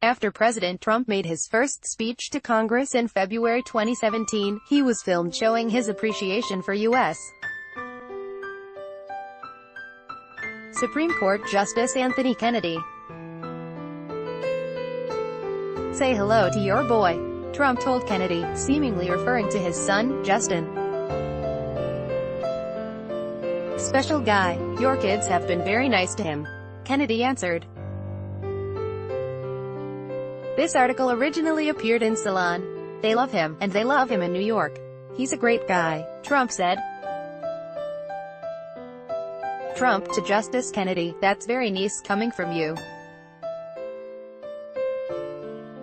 After President Trump made his first speech to Congress in February 2017, he was filmed showing his appreciation for U.S. Supreme Court Justice Anthony Kennedy. "Say hello to your boy," Trump told Kennedy, seemingly referring to his son, Justin. "Special guy. Your kids have been very nice to him," Kennedy answered. This article originally appeared in Salon. "They love him, and they love him in New York. He's a great guy," Trump said. Trump to Justice Kennedy, "That's very nice coming from you.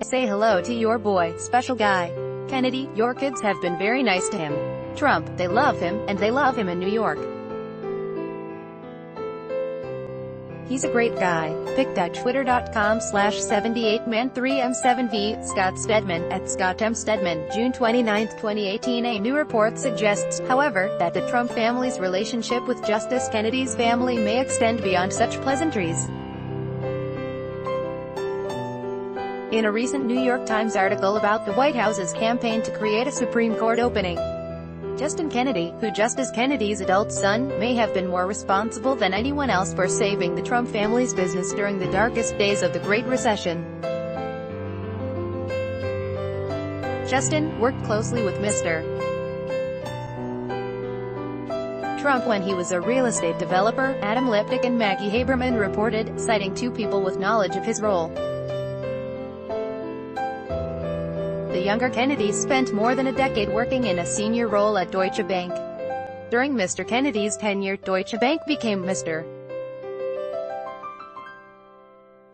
Say hello to your boy, special guy. Kennedy, your kids have been very nice to him. Trump, they love him, and they love him in New York. He's a great guy." Pic.twitter.com/78man3m7v, Scott Stedman, @ScottMStedman, June 29, 2018. A new report suggests, however, that the Trump family's relationship with Justice Kennedy's family may extend beyond such pleasantries. In a recent New York Times article about the White House's campaign to create a Supreme Court opening, Justin Kennedy, who Justice Kennedy's adult son, may have been more responsible than anyone else for saving the Trump family's business during the darkest days of the Great Recession. Justin worked closely with Mr. Trump when he was a real estate developer, Adam Lipnick and Maggie Haberman reported, citing two people with knowledge of his role. The younger Kennedy spent more than a decade working in a senior role at Deutsche Bank. During Mr. Kennedy's tenure, Deutsche Bank became Mr.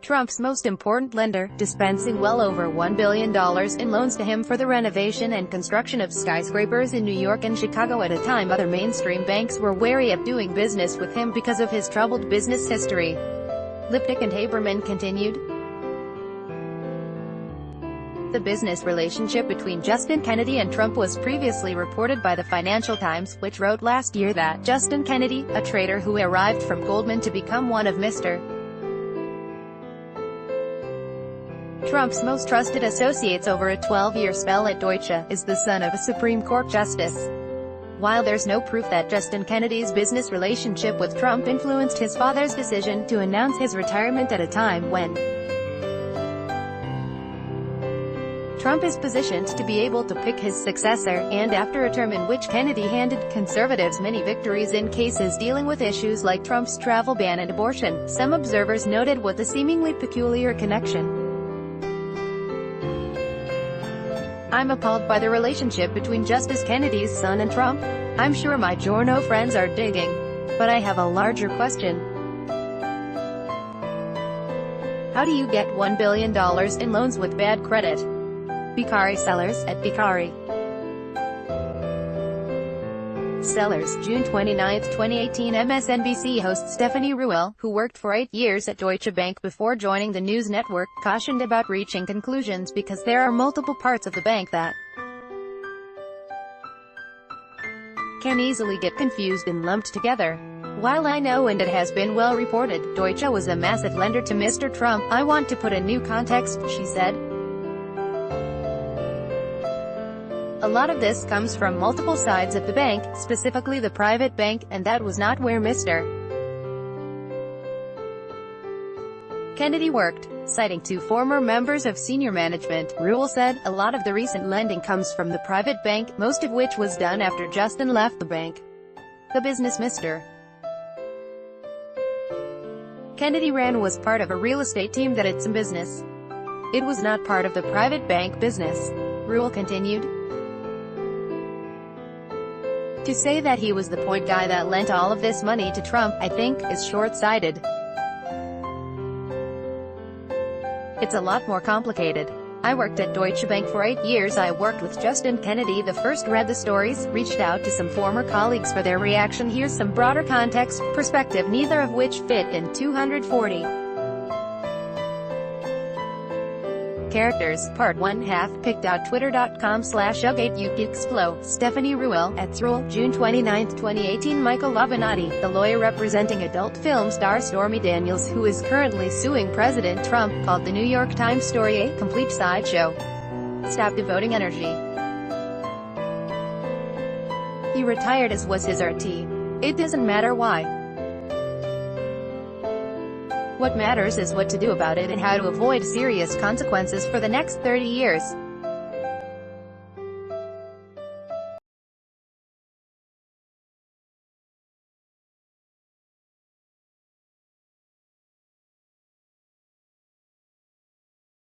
Trump's most important lender, dispensing well over $1 billion in loans to him for the renovation and construction of skyscrapers in New York and Chicago at a time other mainstream banks were wary of doing business with him because of his troubled business history. Lipnick and Haberman continued. The business relationship between Justin Kennedy and Trump was previously reported by the Financial Times, which wrote last year that Justin Kennedy, a trader who arrived from Goldman to become one of Mr. Trump's most trusted associates over a 12-year spell at Deutsche, is the son of a Supreme Court justice. While there's no proof that Justin Kennedy's business relationship with Trump influenced his father's decision to announce his retirement at a time when Trump is positioned to be able to pick his successor, and after a term in which Kennedy handed conservatives many victories in cases dealing with issues like Trump's travel ban and abortion, some observers noted what the seemingly peculiar connection. "I'm appalled by the relationship between Justice Kennedy's son and Trump. I'm sure my Giorno friends are digging. But I have a larger question. How do you get $1 billion in loans with bad credit?" Bikari Sellers, @Bikari Sellers, June 29, 2018. MSNBC host Stephanie Ruhle, who worked for 8 years at Deutsche Bank before joining the news network, cautioned about reaching conclusions because there are multiple parts of the bank that can easily get confused and lumped together. "While I know, and it has been well reported, Deutsche was a massive lender to Mr. Trump, I want to put a new context," she said. "A lot of this comes from multiple sides of the bank, specifically the private bank, and that was not where Mr. Kennedy worked." Citing two former members of senior management, Ruhle said, "A lot of the recent lending comes from the private bank, most of which was done after Justin left the bank. The business Mr. Kennedy ran was part of a real estate team that had some business. It was not part of the private bank business." Ruhle continued. "To say that he was the point guy that lent all of this money to Trump, I think, is short-sighted. It's a lot more complicated. I worked at Deutsche Bank for 8 years. I worked with Justin Kennedy the first, read the stories, reached out to some former colleagues for their reaction. Here's some broader context, perspective, neither of which fit in 240 Characters, Part 1 half picked out twitter.com/uggateukixflow, Stephanie Ruel, @Ruel, June 29, 2018 Michael Avenatti, the lawyer representing adult film star Stormy Daniels who is currently suing President Trump, called the New York Times story a complete sideshow. Stop devoting energy. He retired as was his RT. It doesn't matter why. What matters is what to do about it and how to avoid serious consequences for the next 30 years.